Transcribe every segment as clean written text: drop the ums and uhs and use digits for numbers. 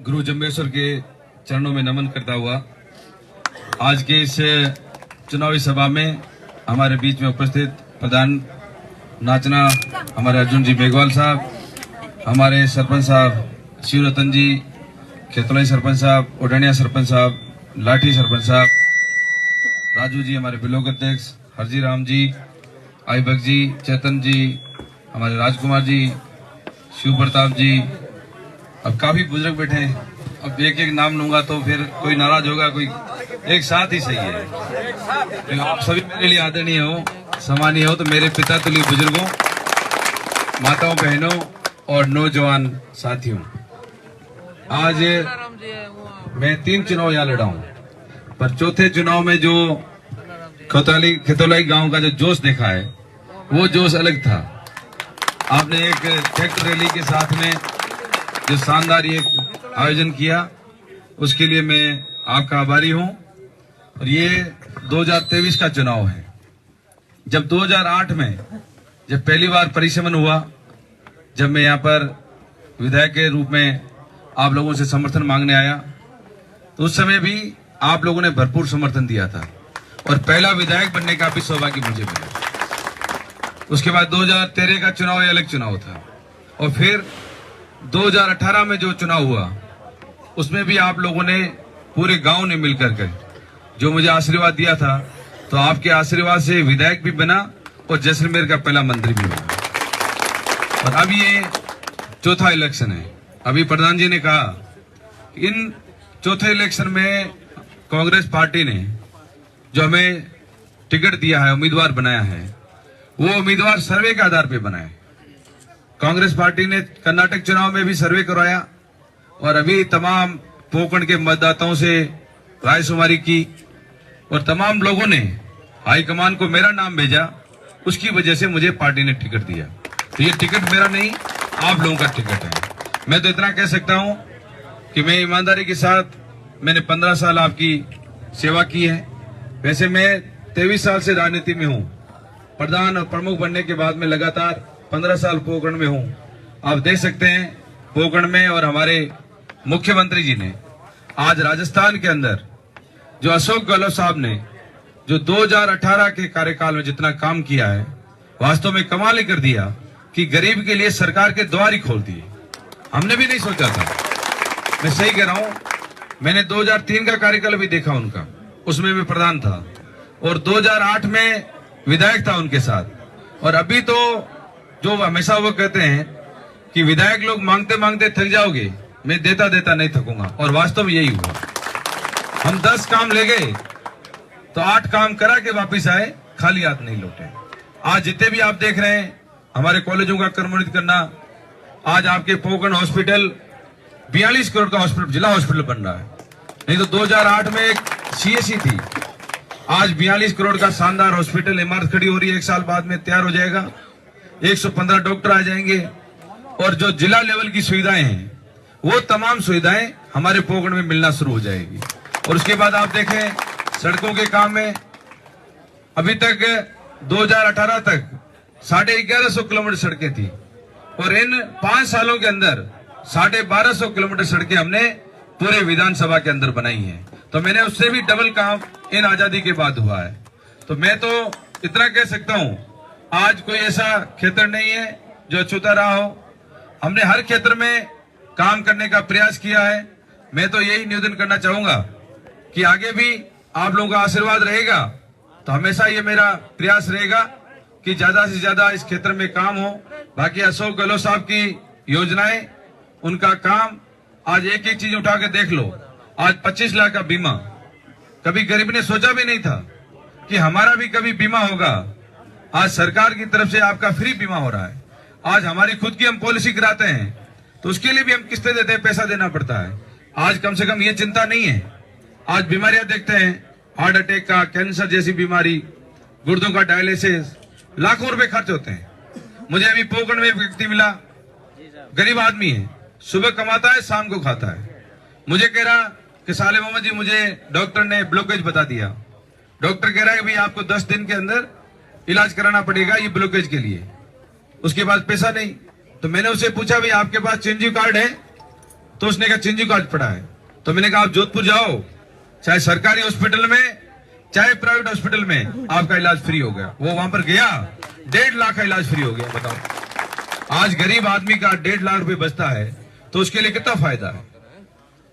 गुरु जम्बेश्वर के चरणों में नमन करता हुआ आज के इस चुनावी सभा में हमारे बीच में उपस्थित प्रधान नाचना हमारे अर्जुन जी मेघवाल साहब, हमारे सरपंच साहब शिवरतन जी, खेतलाई सरपंच साहब, ओडनिया सरपंच साहब, लाठी सरपंच साहब, राजू जी हमारे ब्लॉक अध्यक्ष, हरजी राम जी, आईबक जी, चेतन जी, हमारे राजकुमार जी, शिव प्रताप जी, अब काफी बुजुर्ग बैठे हैं। अब एक एक नाम लूंगा तो फिर कोई नाराज होगा, कोई एक साथ ही सही है। तो आप सभी मेरे लिए आदरणीय हो, सम्मानीय हो, तो मेरे पिता तुल्य बुजुर्गों, माताओं, बहनों और नौजवान साथियों, आज मैं 3 चुनाव यहाँ लड़ा हूँ, पर चौथे चुनाव में जो खेतौलाई गांव का जो जोश देखा है वो जोश अलग था। आपने एक ट्रैक्टर रैली के साथ में जो शानदार ये आयोजन किया, उसके लिए मैं आपका आभारी हूं। और ये 2023 का चुनाव है। जब 2008 में जब पहली बार परिसमन हुआ, जब मैं यहाँ पर विधायक के रूप में आप लोगों से समर्थन मांगने आया, तो उस समय भी आप लोगों ने भरपूर समर्थन दिया था और पहला विधायक बनने का भी सौभाग्य मुझे मिला। उसके बाद 2013 का चुनाव अलग चुनाव था और फिर 2018 में जो चुनाव हुआ उसमें भी आप लोगों ने पूरे गांव ने मिलकर के जो मुझे आशीर्वाद दिया था, तो आपके आशीर्वाद से विधायक भी बना और जैसलमेर का पहला मंत्री भी बना। और अब ये चौथा इलेक्शन है। अभी प्रधान जी ने कहा इन चौथे इलेक्शन में कांग्रेस पार्टी ने जो हमें टिकट दिया है, उम्मीदवार बनाया है, वो उम्मीदवार सर्वे के आधार पे बनाए। कांग्रेस पार्टी ने कर्नाटक चुनाव में भी सर्वे करवाया और अभी तमाम पोकण के मतदाताओं से रायशुमारी की और तमाम लोगों ने हाईकमान को मेरा नाम भेजा, उसकी वजह से मुझे पार्टी ने टिकट दिया। तो ये टिकट मेरा नहीं, आप लोगों का टिकट है। मैं तो इतना कह सकता हूं कि मैं ईमानदारी के साथ मैंने 15 साल आपकी सेवा की है। वैसे मैं 23 साल से राजनीति में हूं। प्रधान और प्रमुख बनने के बाद में लगातार 15 साल पोकरण में हूं। आप देख सकते हैं पोकरण में, और हमारे मुख्यमंत्री जी ने आज राजस्थान के अंदर जो अशोक गहलोत साहब ने जो 2018 के कार्यकाल में जितना काम किया है, वास्तव में कमाल ही कर दिया कि गरीब के लिए सरकार के द्वार ही खोल दिए। हमने भी नहीं सोचा था, मैं सही कह रहा हूं। मैंने 2003 का कार्यकाल भी देखा उनका, उसमें मैं प्रधान था और 2008 में विधायक था उनके साथ। और अभी तो जो हमेशा वो कहते हैं कि विधायक लोग मांगते मांगते थक जाओगे, मैं देता देता नहीं थकूंगा, और वास्तव में यही हुआ। हम 10 काम ले गए तो 8 काम करा के वापिस आए, खाली हाथ नहीं लौटे। आज जितने भी आप देख रहे हैं हमारे कॉलेजों का क्रमोन्नत करना, आज आपके पोकरण हॉस्पिटल 42 करोड़ का हॉस्पिटल, जिला हॉस्पिटल बन रहा है। नहीं तो 2008 में एक सीएससी थी, आज 42 करोड़ का शानदार हॉस्पिटल इमारत खड़ी हो रही है, 1 साल बाद में तैयार हो जाएगा। 115 डॉक्टर आ जाएंगे और जो जिला लेवल की सुविधाएं हैं वो तमाम सुविधाएं हमारे पोकरण में मिलना शुरू हो जाएगी। और उसके बाद आप देखें सड़कों के काम में अभी तक 2018 तक 1150 किलोमीटर सड़कें थी और इन 5 सालों के अंदर 1250 किलोमीटर सड़कें हमने पूरे विधानसभा के अंदर बनाई हैं। तो मैंने उससे भी डबल काम इन आजादी के बाद हुआ है। तो मैं तो इतना कह सकता हूं, आज कोई ऐसा क्षेत्र नहीं है जो अछूता रहा हो। हमने हर क्षेत्र में काम करने का प्रयास किया है। मैं तो यही निवेदन करना चाहूंगा कि आगे भी आप लोगों का आशीर्वाद रहेगा तो हमेशा ये मेरा प्रयास रहेगा कि ज्यादा से ज्यादा इस क्षेत्र में काम हो। बाकी अशोक गहलोत साहब की योजनाएं, उनका काम, आज एक एक चीज उठा के देख लो। आज 25 लाख का बीमा, कभी गरीब ने सोचा भी नहीं था कि हमारा भी कभी बीमा होगा। आज सरकार की तरफ से आपका फ्री बीमा हो रहा है। आज हमारी खुद की हम पॉलिसी कराते हैं तो उसके लिए भी हम किस्तें देते हैं, पैसा देना पड़ता है। आज कम से कम ये चिंता नहीं है। आज बीमारियां देखते हैं, हार्ट अटैक का, कैंसर जैसी बीमारी, गुर्दों का डायलिसिस, लाखों रुपए खर्च होते हैं। मुझे अभी पोकरण में एक व्यक्ति मिला, गरीब आदमी है, सुबह कमाता है, शाम को खाता है। मुझे कह रहा कि साले मोहम्मद जी, मुझे डॉक्टर ने ब्लॉकेज बता दिया। डॉक्टर कह रहा है कि भाई आपको 10 दिन के अंदर इलाज कराना पड़ेगा ये ब्लॉकेज के लिए, उसके बाद पैसा नहीं। तो मैंने उससे पूछा भाई आपके पास चिरंजीवी कार्ड है? तो उसने कहा चिरंजीवी कार्ड पड़ा है। तो मैंने कहा आप जोधपुर जाओ, चाहे सरकारी हॉस्पिटल में चाहे प्राइवेट हॉस्पिटल में, आपका इलाज फ्री हो गया। वो वहां पर गया, 1.5 लाख का इलाज फ्री हो गया। बताओ, आज गरीब आदमी का 1.5 लाख रुपए बचता है तो उसके लिए कितना फायदा है।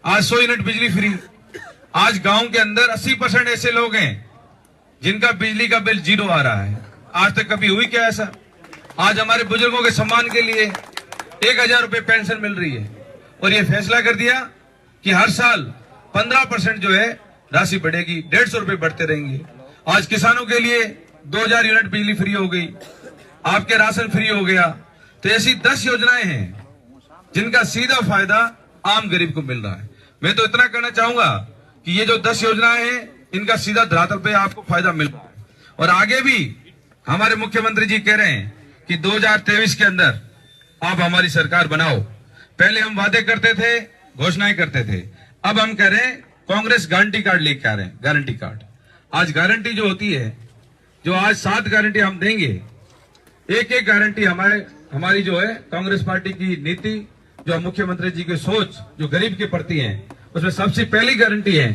आज 100 यूनिट बिजली फ्री। आज गांव के अंदर 80% ऐसे लोग हैं जिनका बिजली का बिल 0 आ रहा है। आज तक कभी हुई क्या ऐसा? आज हमारे बुजुर्गों के सम्मान के लिए 1000 रुपए पेंशन मिल रही है, और ये फैसला कर दिया कि हर साल 15% जो है राशि बढ़ेगी, 150 रुपए बढ़ते रहेंगे। आज किसानों के लिए 2000 यूनिट बिजली फ्री हो गई, आपके राशन फ्री हो गया। तो ऐसी 10 योजनाएं हैं जिनका सीधा फायदा आम गरीब को मिल रहा है। मैं तो इतना कहना चाहूंगा कि ये जो 10 योजनाएं हैं इनका सीधा धरातल पे आपको फायदा मिल रहा है। और आगे भी हमारे मुख्यमंत्री जी कह रहे हैं कि 2023 के अंदर आप हमारी सरकार बनाओ। पहले हम वादे करते थे, घोषणाएं करते थे, अब हम कह रहे हैं कांग्रेस गारंटी कार्ड लेके आ रहे हैं। गारंटी कार्ड, आज गारंटी जो होती है, जो आज 7 गारंटी हम देंगे, एक एक गारंटी हमारी जो है कांग्रेस पार्टी की नीति, जो मुख्यमंत्री जी की सोच जो गरीब के प्रति है, उसमें सबसे पहली गारंटी है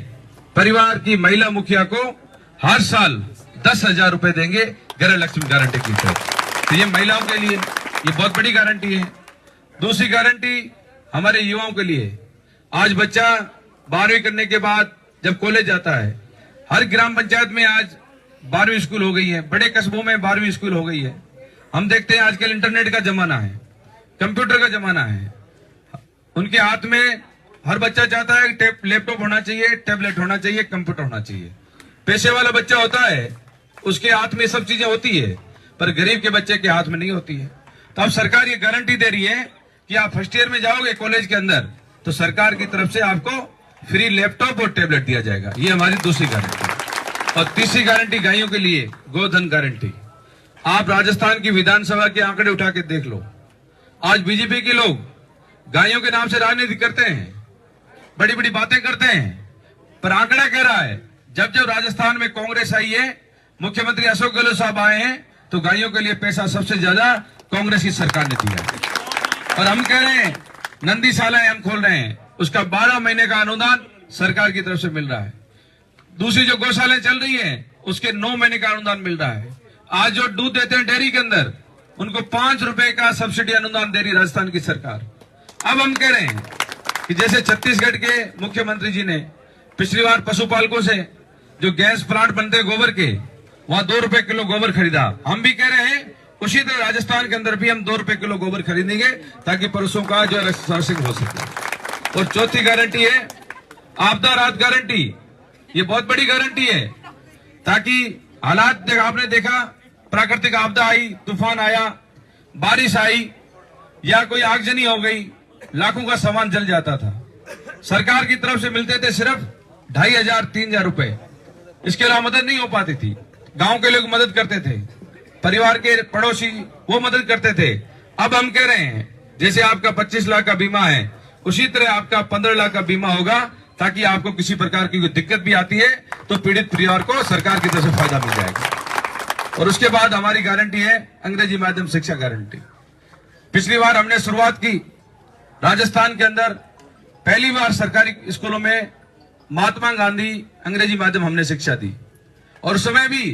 परिवार की महिला मुखिया को हर साल 10,000 रुपए देंगे गृह लक्ष्मी गारंटी की तरफ। तो ये महिलाओं के लिए ये बहुत बड़ी गारंटी है। दूसरी गारंटी हमारे युवाओं के लिए, आज बच्चा 12वीं करने के बाद जब कॉलेज जाता है, हर ग्राम पंचायत में आज 12वीं स्कूल हो गई है, बड़े कस्बों में 12वीं स्कूल हो गई है। हम देखते हैं आजकल इंटरनेट का जमाना है, कंप्यूटर का जमाना है, उनके हाथ में हर बच्चा चाहता है लैपटॉप होना चाहिए, टैबलेट होना चाहिए, कंप्यूटर होना चाहिए। पैसे वाला बच्चा होता है उसके हाथ में सब चीजें होती है, पर गरीब के बच्चे के हाथ में नहीं होती है। तो अब सरकार ये गारंटी दे रही है कि आप फर्स्ट ईयर में जाओगे कॉलेज के अंदर तो सरकार की तरफ से आपको फ्री लैपटॉप और टैबलेट दिया जाएगा। ये हमारी दूसरी गारंटी। और तीसरी गारंटी गायों के लिए गोधन गारंटी। आप राजस्थान की विधानसभा के आंकड़े उठा के देख लो, आज बीजेपी के लोग गायों के नाम से राजनीति करते हैं, बड़ी बड़ी बातें करते हैं, पर आंकड़ा कह रहा है जब जब राजस्थान में कांग्रेस आई है, मुख्यमंत्री अशोक गहलोत साहब आए हैं, तो गायों के लिए पैसा सबसे ज्यादा कांग्रेस की सरकार ने दिया है। और हम कह रहे हैं नंदीशालाएं हम खोल रहे हैं, उसका 12 महीने का अनुदान सरकार की तरफ से मिल रहा है। दूसरी जो गौशालाएं चल रही है उसके 9 महीने का अनुदान मिल रहा है। आज जो दूध देते हैं डेयरी के अंदर उनको 5 रुपए का सब्सिडी अनुदान दे रही राजस्थान की सरकार। अब हम कह रहे हैं कि जैसे छत्तीसगढ़ के मुख्यमंत्री जी ने पिछली बार पशुपालकों से जो गैस प्लांट बनते हैं गोबर के, वहां 2 रुपए किलो गोबर खरीदा, हम भी कह रहे हैं उसी तरह राजस्थान के अंदर भी हम 2 रुपए किलो गोबर खरीदेंगे ताकि पशुओं का जो संरक्षण हो सके। और चौथी गारंटी है आपदा राहत गारंटी। ये बहुत बड़ी गारंटी है ताकि हालात आपने देखा, प्राकृतिक आपदा आई, तूफान आया, बारिश आई या कोई आगजनी हो गई, लाखों का सामान जल जाता था। सरकार की तरफ से मिलते थे सिर्फ 2500-3000 रुपए, इसके अलावा मदद नहीं हो पाती थी। गांव के लोग मदद करते थे, परिवार के पड़ोसी वो मदद करते थे। अब हम कह रहे हैं जैसे आपका 25 लाख का बीमा है उसी तरह आपका 15 लाख का बीमा होगा, ताकि आपको किसी प्रकार की कोई दिक्कत भी आती है तो पीड़ित परिवार को सरकार की तरफ से फायदा मिल जाएगा। और उसके बाद हमारी गारंटी है अंग्रेजी माध्यम शिक्षा गारंटी। पिछली बार हमने शुरुआत की, राजस्थान के अंदर पहली बार सरकारी स्कूलों में महात्मा गांधी अंग्रेजी माध्यम हमने शिक्षा दी। और उस समय भी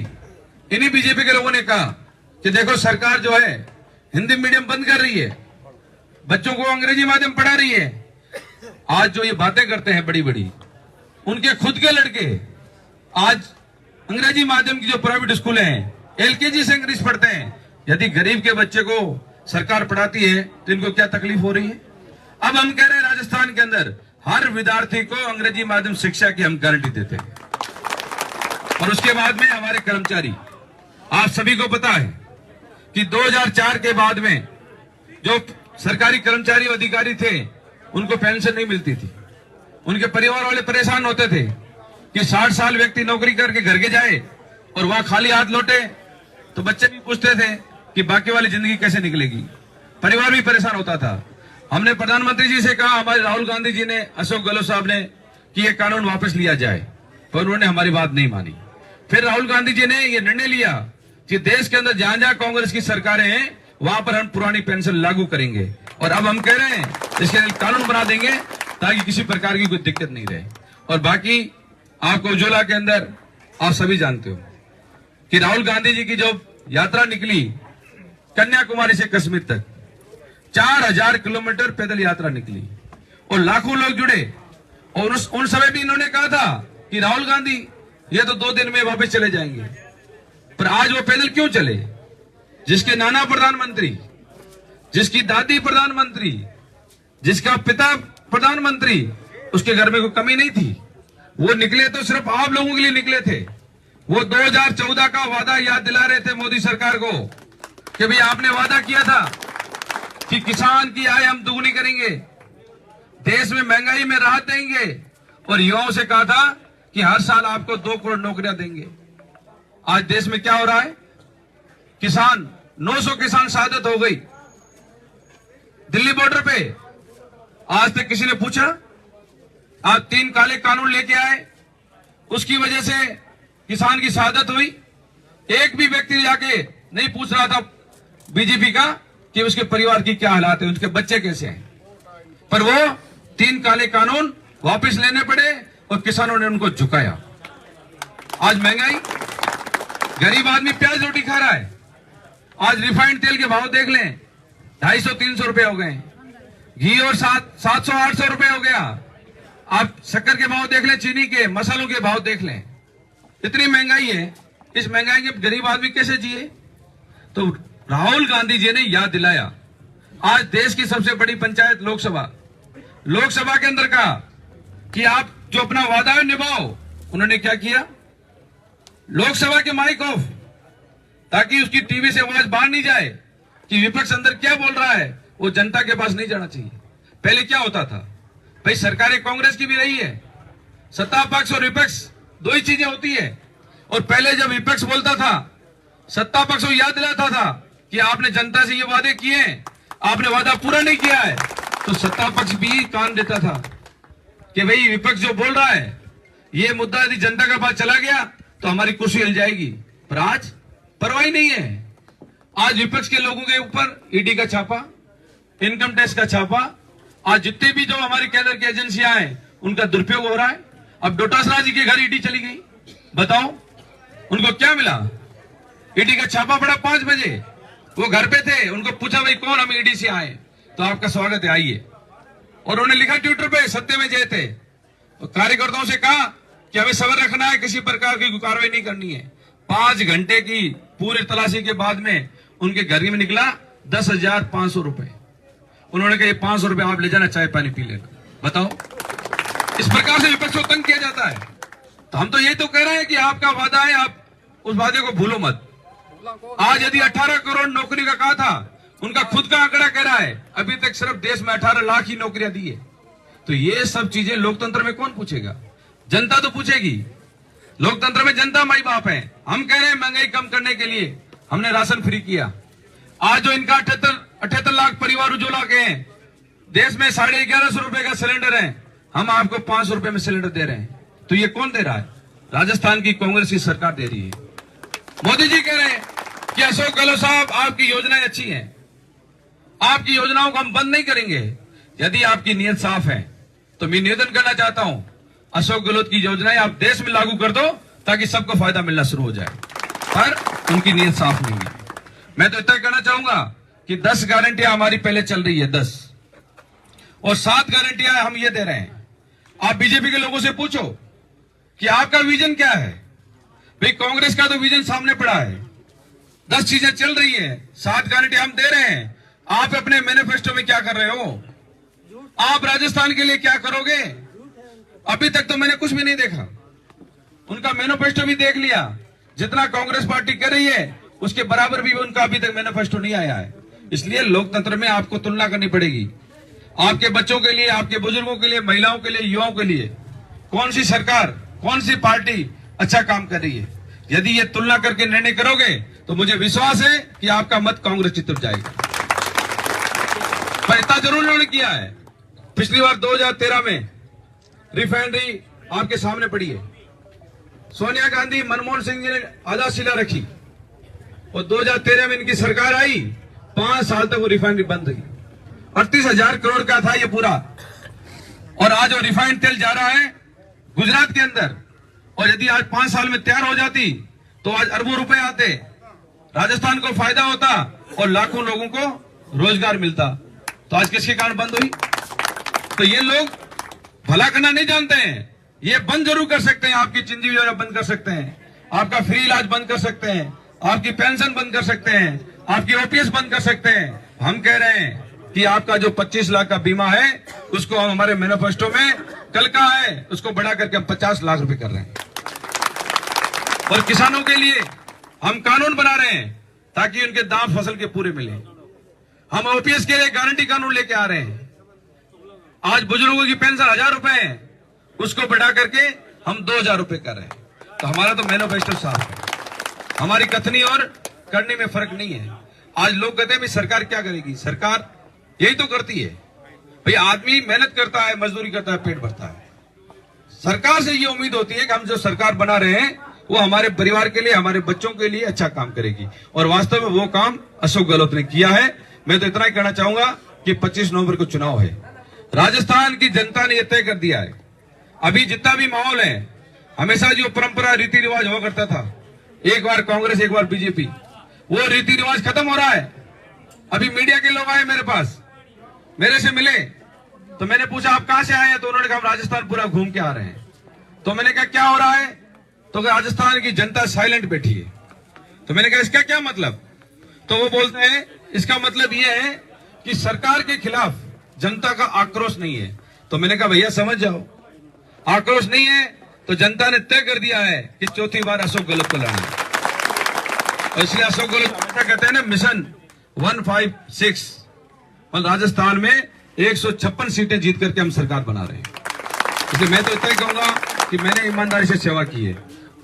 इन्हीं बीजेपी के लोगों ने कहा कि देखो सरकार जो है हिंदी मीडियम बंद कर रही है, बच्चों को अंग्रेजी माध्यम पढ़ा रही है। आज जो ये बातें करते हैं बड़ी बड़ी, उनके खुद के लड़के आज अंग्रेजी माध्यम की जो प्राइवेट स्कूल हैं LKG से इंग्लिश पढ़ते हैं। यदि गरीब के बच्चे को सरकार पढ़ाती है तो इनको क्या तकलीफ हो रही है। अब हम कह रहे हैं राजस्थान के अंदर हर विद्यार्थी को अंग्रेजी माध्यम शिक्षा की हम गारंटी देते हैं। और उसके बाद में हमारे कर्मचारी, आप सभी को पता है कि 2004 के बाद में जो सरकारी कर्मचारी अधिकारी थे उनको पेंशन नहीं मिलती थी। उनके परिवार वाले परेशान होते थे कि 60 साल व्यक्ति नौकरी करके घर के जाए और वहां खाली हाथ लौटे, तो बच्चे भी पूछते थे कि बाकी वाली जिंदगी कैसे निकलेगी। परिवार भी परेशान होता था। हमने प्रधानमंत्री जी से कहा, हमारे राहुल गांधी जी ने, अशोक गहलोत साहब ने, कि ये कानून वापस लिया जाए, पर उन्होंने हमारी बात नहीं मानी। फिर राहुल गांधी जी ने ये निर्णय लिया कि देश के अंदर जहां जहां कांग्रेस की सरकारें हैं वहां पर हम पुरानी पेंशन लागू करेंगे। और अब हम कह रहे हैं इसके लिए कानून बना देंगे ताकि किसी प्रकार की कोई दिक्कत नहीं रहे। और बाकी आपको उज्ज्वला के अंदर आप सभी जानते हो कि राहुल गांधी जी की जो यात्रा निकली कन्याकुमारी से कश्मीर तक 4000 किलोमीटर पैदल यात्रा निकली और लाखों लोग जुड़े। और उन समय भी इन्होंने कहा था कि राहुल गांधी ये तो 2 दिन में वापस चले जाएंगे, पर आज वो पैदल क्यों चले? जिसके नाना प्रधानमंत्री, जिसकी दादी प्रधानमंत्री, जिसका पिता प्रधानमंत्री, उसके घर में कोई कमी नहीं थी। वो निकले तो सिर्फ आप लोगों के लिए निकले थे। वो 2014 का वादा याद दिला रहे थे मोदी सरकार को कि भाई आपने वादा किया था कि किसान की आय हम दुगनी करेंगे, देश में महंगाई में राहत देंगे और युवाओं से कहा था कि हर साल आपको 2 करोड़ नौकरियां देंगे। आज देश में क्या हो रहा है? किसान 900 किसान शहादत हो गई दिल्ली बॉर्डर पे। आज तक किसी ने पूछा? आप 3 काले कानून लेके आए, उसकी वजह से किसान की शहादत हुई। एक भी व्यक्ति जाके नहीं पूछ रहा था बीजेपी का कि उसके परिवार की क्या हालात है, उसके बच्चे कैसे हैं। पर वो 3 काले कानून वापस लेने पड़े और किसानों ने उनको झुकाया। आज महंगाई, गरीब आदमी प्याज रोटी खा रहा है। आज रिफाइंड तेल के भाव देख लें, 250-300 रुपए हो गए। घी और 700-800 रुपए हो गया। आप शक्कर के भाव देख लें, चीनी के, मसालों के भाव देख लें। इतनी महंगाई है, इस महंगाई के गरीब आदमी कैसे जिए? तो राहुल गांधी जी ने याद दिलाया। आज देश की सबसे बड़ी पंचायत लोकसभा के अंदर कहा कि आप जो अपना वादा है निभाओ। उन्होंने क्या किया? लोकसभा के माइक ऑफ, ताकि उसकी टीवी से आवाज बाहर नहीं जाए कि विपक्ष अंदर क्या बोल रहा है, वो जनता के पास नहीं जाना चाहिए। पहले क्या होता था भाई, सरकारें कांग्रेस की भी रही है, सत्ता पक्ष और विपक्ष 2 ही चीजें होती है। और पहले जब विपक्ष बोलता था, सत्ता पक्ष को याद दिलाता था कि आपने जनता से ये वादे किए, आपने वादा पूरा नहीं किया है, तो सत्ता पक्ष भी कान देता था कि भाई विपक्ष जो बोल रहा है, ये मुद्दा यदि जनता के पास चला गया तो हमारी कुर्सी हिल जाएगी। पर आज परवाह नहीं है। आज विपक्ष के लोगों के ऊपर ईडी का छापा, इनकम टैक्स का छापा। आज जितने भी जो हमारी केंद्र की एजेंसियां हैं उनका दुरुपयोग हो रहा है। अब डोटासरा जी के घर ईडी चली गई, बताओ उनको क्या मिला? ईडी का छापा पड़ा 5 बजे, वो घर पे थे, उनको पूछा भाई कौन, हम ईडी से आए, तो आपका स्वागत है, आइए। और उन्होंने लिखा ट्विटर पे, सत्य में जय थे। तो कार्यकर्ताओं से कहा कि हमें सब्र रखना है, किसी प्रकार की कार्रवाई नहीं करनी है। 5 घंटे की पूरी तलाशी के बाद में उनके घर में निकला 10,500 रुपए। उन्होंने कहा 500 रुपए आप ले जाना, चाय पानी पी लेना। बताओ, इस प्रकार से विपक्ष को तंग किया जाता है। तो हम तो ये तो कह रहे हैं कि आपका वादा है, आप उस वादे को भूलो मत। आज यदि 18 करोड़ नौकरी का कहा था, उनका खुद का आंकड़ा कह रहा है अभी तक सिर्फ देश में 18 लाख ही नौकरियां दी है। तो ये सब चीजें लोकतंत्र में कौन पूछेगा? जनता तो पूछेगी। लोकतंत्र में जनता माई बाप है। हम कह रहे हैं महंगाई कम करने के लिए हमने राशन फ्री किया। आज जो इनका 78 लाख परिवार उज्ज्वला के हैं, देश में 1150 रुपए का सिलेंडर है, हम आपको 500 रुपए में सिलेंडर दे रहे हैं। तो ये कौन दे रहा है? राजस्थान की कांग्रेस की सरकार दे रही है। मोदी जी कह रहे हैं कि अशोक गहलोत साहब आपकी योजनाएं अच्छी हैं, आपकी योजनाओं को हम बंद नहीं करेंगे। यदि आपकी नीयत साफ है तो मैं निवेदन करना चाहता हूं, अशोक गहलोत की योजनाएं आप देश में लागू कर दो ताकि सबको फायदा मिलना शुरू हो जाए। पर उनकी नीयत साफ नहीं है। मैं तो इतना कहना चाहूंगा कि 10 गारंटियां हमारी पहले चल रही है, 10 और 7 गारंटियां हम ये दे रहे हैं। आप बीजेपी के लोगों से पूछो कि आपका विजन क्या है। भाई कांग्रेस का तो विजन सामने पड़ा है, 10 चीजें चल रही है, 7 गारंटियां हम दे रहे हैं। आप अपने मैनिफेस्टो में क्या कर रहे हो? आप राजस्थान के लिए क्या करोगे? अभी तक तो मैंने कुछ भी नहीं देखा। उनका मैनिफेस्टो भी देख लिया, जितना कांग्रेस पार्टी कर रही है उसके बराबर भी उनका अभी तक मैनिफेस्टो नहीं आया है। इसलिए लोकतंत्र में आपको तुलना करनी पड़ेगी। आपके बच्चों के लिए, आपके बुजुर्गों के लिए, महिलाओं के लिए, युवाओं के लिए कौन सी सरकार, कौन सी पार्टी अच्छा काम कर रही है। यदि ये तुलना करके निर्णय करोगे तो मुझे विश्वास है कि आपका मत कांग्रेस की तरफ जाएगा। पर इतना जरूर उन्होंने किया है, पिछली बार 2013 में रिफाइनरी आपके सामने पड़ी है। सोनिया गांधी, मनमोहन सिंह जी ने आधारशिला रखी और 2013 में इनकी सरकार आई 5 साल तक वो रिफाइनरी बंद रही। 38,000 करोड़ का था ये पूरा, और आज वो रिफाइंड तेल जा रहा है गुजरात के अंदर। और यदि आज 5 साल में तैयार हो जाती तो आज अरबों रुपए आते, राजस्थान को फायदा होता और लाखों लोगों को रोजगार मिलता। तो आज किसके कारण बंद हुई? तो ये लोग भला करना नहीं जानते हैं। ये बंद जरूर कर सकते हैं, आपकी चिंजी योजना बंद कर सकते हैं, आपका फ्री इलाज बंद कर सकते हैं, आपकी पेंशन बंद कर सकते हैं, आपकी ओपीएस बंद कर सकते हैं। हम कह रहे हैं कि आपका जो 25 लाख का बीमा है उसको हम हमारे मैनिफेस्टो में कल का है उसको बढ़ा करके हम 50 लाख रुपए कर रहे हैं। और किसानों के लिए हम कानून बना रहे हैं ताकि उनके दाम फसल के पूरे मिले। हम ओपीएस के लिए गारंटी कानून लेके आ रहे हैं। आज बुजुर्गों की पेंशन 1,000 रुपए है, उसको बढ़ा करके हम 2,000 रुपए कर रहे हैं। तो हमारा तो मैनिफेस्टो साफ है, हमारी कथनी और करने में फर्क नहीं है। आज लोग कहते हैं भाई सरकार क्या करेगी? सरकार यही तो करती है भाई, आदमी मेहनत करता है, मजदूरी करता है, पेट भरता है। सरकार से ये उम्मीद होती है कि हम जो सरकार बना रहे हैं वो हमारे परिवार के लिए, हमारे बच्चों के लिए अच्छा काम करेगी। और वास्तव में वो काम अशोक गहलोत ने किया है। मैं तो इतना ही कहना चाहूंगा कि 25 नवंबर को चुनाव है, राजस्थान की जनता ने यह तय कर दिया है। अभी जितना भी माहौल है, हमेशा जो परंपरा रीति रिवाज हुआ करता था, एक बार कांग्रेस एक बार बीजेपी, वो रीति रिवाज खत्म हो रहा है। अभी मीडिया के लोग आए मेरे पास, मेरे से मिले, तो मैंने पूछा आप कहां से आए हैं? तो उन्होंने कहा राजस्थान पूरा घूम के आ रहे हैं। तो मैंने कहा क्या हो रहा है? तो राजस्थान की जनता साइलेंट बैठी है। तो मैंने कहा इसका क्या मतलब? तो वो बोलते हैं इसका मतलब ये है कि सरकार के खिलाफ जनता का आक्रोश नहीं है। तो मैंने कहा भैया समझ जाओ, आक्रोश नहीं है तो जनता ने तय कर दिया है कि चौथी बार अशोक गहलोत को लाना। और इसलिए अशोक गहलोत हमेशा कहते हैं ना, मिशन 156, मतलब राजस्थान में 156 सीटें जीत करके हम सरकार बना रहे हैं। इसलिए मैं तो इतना ही कहूंगा कि मैंने ईमानदारी से सेवा की है,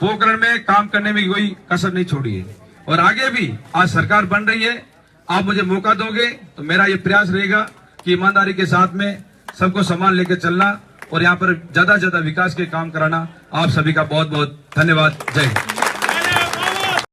पोखरण में काम करने में कोई कसर नहीं छोड़ी है, और आगे भी आज सरकार बन रही है। आप मुझे मौका दोगे तो मेरा ये प्रयास रहेगा कि ईमानदारी के साथ में सबको सम्मान लेकर चलना और यहाँ पर ज्यादा से ज्यादा विकास के काम कराना। आप सभी का बहुत बहुत धन्यवाद। जय हिंद।